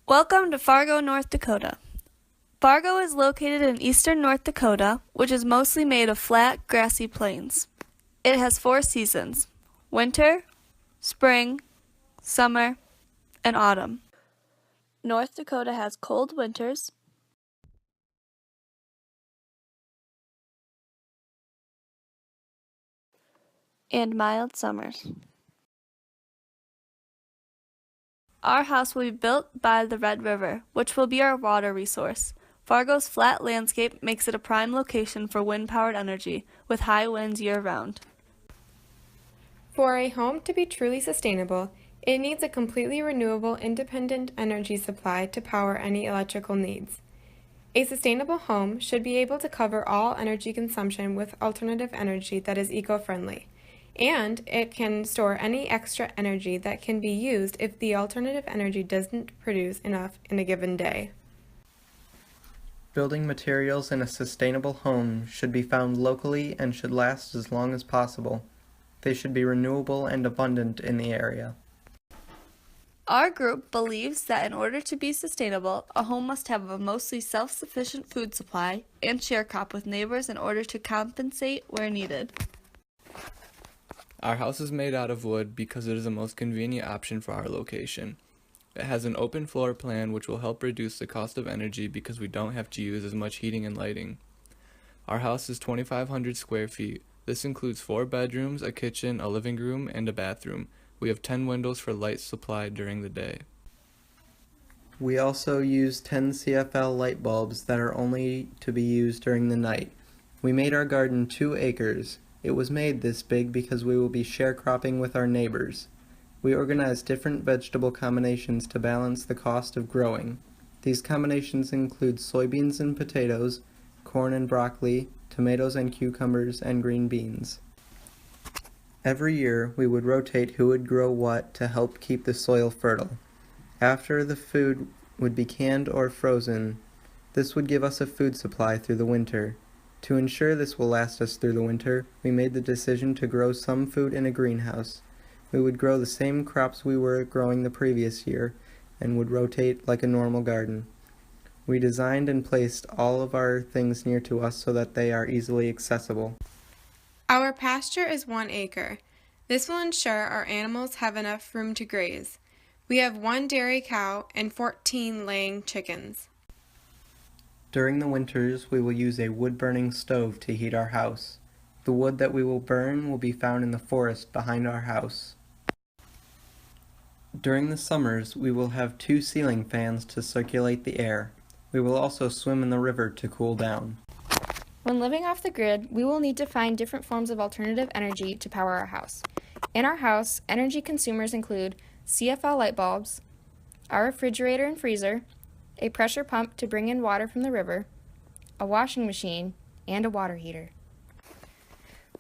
Welcome to Fargo, North Dakota. Fargo is located in eastern North Dakota, which is mostly made of flat, grassy plains. It has 4 seasons: winter, spring, summer, and autumn. North Dakota has cold winters and mild summers. Our house will be built by the Red River, which will be our water resource. Fargo's flat landscape makes it a prime location for wind-powered energy, with high winds year-round. For a home to be truly sustainable, it needs a completely renewable, independent energy supply to power any electrical needs. A sustainable home should be able to cover all energy consumption with alternative energy that is eco-friendly, and it can store any extra energy that can be used if the alternative energy doesn't produce enough in a given day. Building materials in a sustainable home should be found locally and should last as long as possible. They should be renewable and abundant in the area. Our group believes that in order to be sustainable, a home must have a mostly self-sufficient food supply and sharecrop with neighbors in order to compensate where needed. Our house is made out of wood because it is the most convenient option for our location. It has an open floor plan which will help reduce the cost of energy because we don't have to use as much heating and lighting. Our house is 2,500 square feet. This includes 4 bedrooms, a kitchen, a living room, and a bathroom. We have 10 windows for light supply during the day. We also use 10 CFL light bulbs that are only to be used during the night. We made our garden 2 acres. It was made this big because we will be sharecropping with our neighbors. We organized different vegetable combinations to balance the cost of growing. These combinations include soybeans and potatoes, corn and broccoli, tomatoes and cucumbers, and green beans. Every year, we would rotate who would grow what to help keep the soil fertile. After the food would be canned or frozen, this would give us a food supply through the winter. To ensure this will last us through the winter, we made the decision to grow some food in a greenhouse. We would grow the same crops we were growing the previous year and would rotate like a normal garden. We designed and placed all of our things near to us so that they are easily accessible. Our pasture is 1 acre. This will ensure our animals have enough room to graze. We have 1 dairy cow and 14 laying chickens. During the winters, we will use a wood-burning stove to heat our house. The wood that we will burn will be found in the forest behind our house. During the summers, we will have 2 ceiling fans to circulate the air. We will also swim in the river to cool down. When living off the grid, we will need to find different forms of alternative energy to power our house. In our house, energy consumers include CFL light bulbs, our refrigerator and freezer, a pressure pump to bring in water from the river, a washing machine, and a water heater.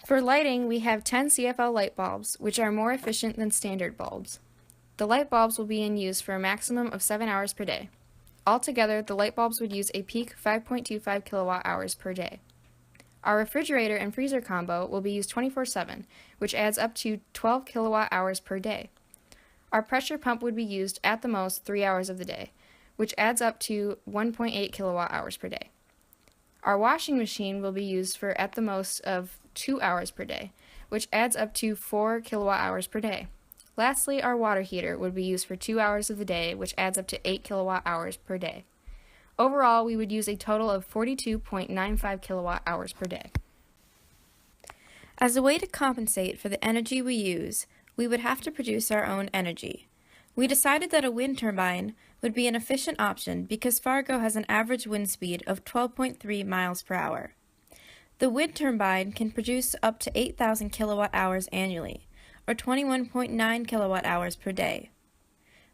For lighting, we have 10 CFL light bulbs, which are more efficient than standard bulbs. The light bulbs will be in use for a maximum of 7 hours per day. Altogether, the light bulbs would use a peak 5.25 kilowatt hours per day. Our refrigerator and freezer combo will be used 24/7, which adds up to 12 kilowatt hours per day. Our pressure pump would be used at the most 3 hours of the day, which adds up to 1.8 kilowatt hours per day. Our washing machine will be used for at the most of 2 hours per day, which adds up to 4 kilowatt hours per day. Lastly, our water heater would be used for 2 hours of the day, which adds up to 8 kilowatt hours per day. Overall, we would use a total of 42.95 kilowatt hours per day. As a way to compensate for the energy we use, we would have to produce our own energy. We decided that a wind turbine would be an efficient option because Fargo has an average wind speed of 12.3 miles per hour. The wind turbine can produce up to 8,000 kilowatt hours annually, or 21.9 kilowatt hours per day.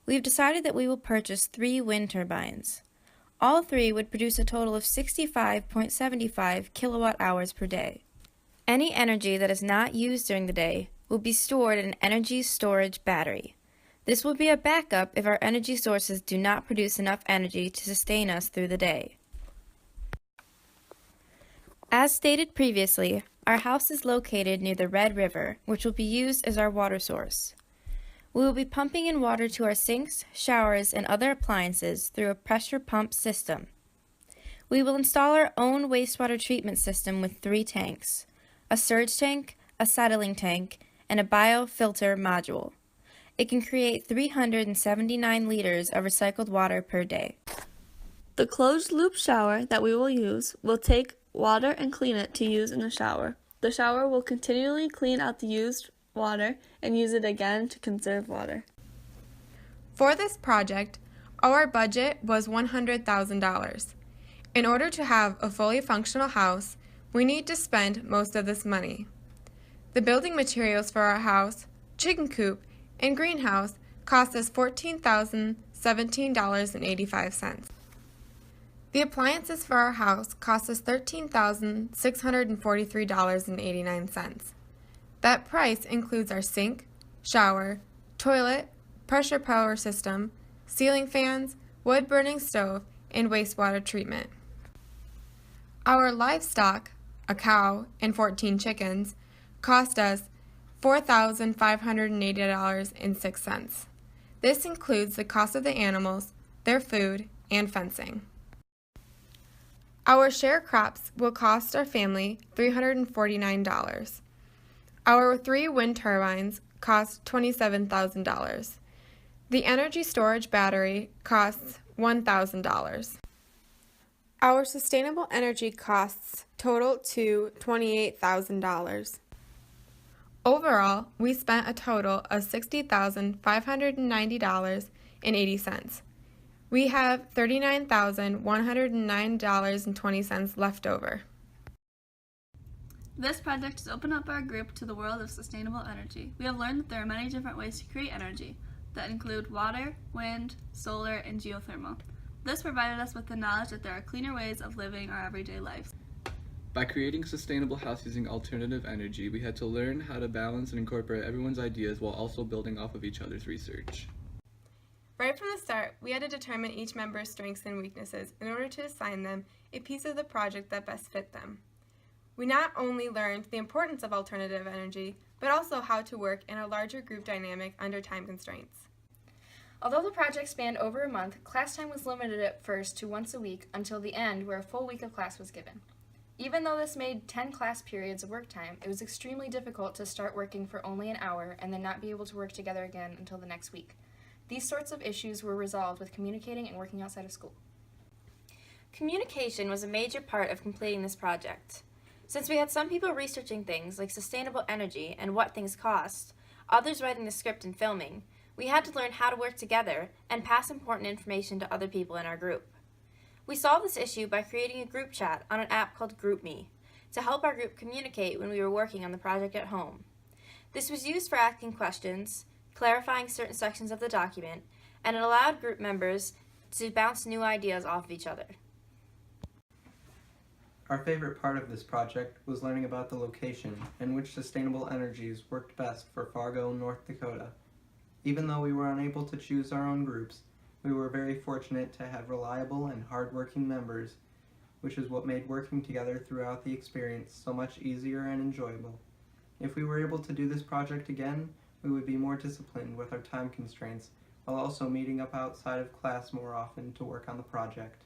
We've decided that we will purchase 3 wind turbines. All 3 would produce a total of 65.75 kilowatt hours per day. Any energy that is not used during the day will be stored in an energy storage battery. This will be a backup if our energy sources do not produce enough energy to sustain us through the day. As stated previously, our house is located near the Red River, which will be used as our water source. We will be pumping in water to our sinks, showers, and other appliances through a pressure pump system. We will install our own wastewater treatment system with 3 tanks, a surge tank, a settling tank, and a biofilter module. It can create 379 liters of recycled water per day. The closed-loop shower that we will use will take water and clean it to use in the shower. The shower will continually clean out the used water and use it again to conserve water. For this project, our budget was $100,000. In order to have a fully functional house, we need to spend most of this money. The building materials for our house, chicken coop, and greenhouse cost us $14,017.85. The appliances for our house cost us $13,643.89. That price includes our sink, shower, toilet, pressure power system, ceiling fans, wood-burning stove, and wastewater treatment. Our livestock, a cow and 14 chickens, cost us $4,580.06. This includes the cost of the animals, their food, and fencing. Our share crops will cost our family $349. Our 3 wind turbines cost $27,000. The energy storage battery costs $1,000. Our sustainable energy costs total to $28,000. Overall, we spent a total of $60,590.80. We have $39,109.20 left over. This project has opened up our group to the world of sustainable energy. We have learned that there are many different ways to create energy that include water, wind, solar, and geothermal. This provided us with the knowledge that there are cleaner ways of living our everyday lives. By creating a sustainable house using alternative energy, we had to learn how to balance and incorporate everyone's ideas while also building off of each other's research. Right from the start, we had to determine each member's strengths and weaknesses in order to assign them a piece of the project that best fit them. We not only learned the importance of alternative energy, but also how to work in a larger group dynamic under time constraints. Although the project spanned over a month, class time was limited at first to once a week until the end, where a full week of class was given. Even though this made 10 class periods of work time, it was extremely difficult to start working for only an hour and then not be able to work together again until the next week. These sorts of issues were resolved with communicating and working outside of school. Communication was a major part of completing this project. Since we had some people researching things like sustainable energy and what things cost, others writing the script and filming, we had to learn how to work together and pass important information to other people in our group. We solved this issue by creating a group chat on an app called GroupMe to help our group communicate when we were working on the project at home. This was used for asking questions, clarifying certain sections of the document, and it allowed group members to bounce new ideas off of each other. Our favorite part of this project was learning about the location and which sustainable energies worked best for Fargo, North Dakota. Even though we were unable to choose our own groups, we were very fortunate to have reliable and hard-working members, which is what made working together throughout the experience so much easier and enjoyable. If we were able to do this project again, we would be more disciplined with our time constraints, while also meeting up outside of class more often to work on the project.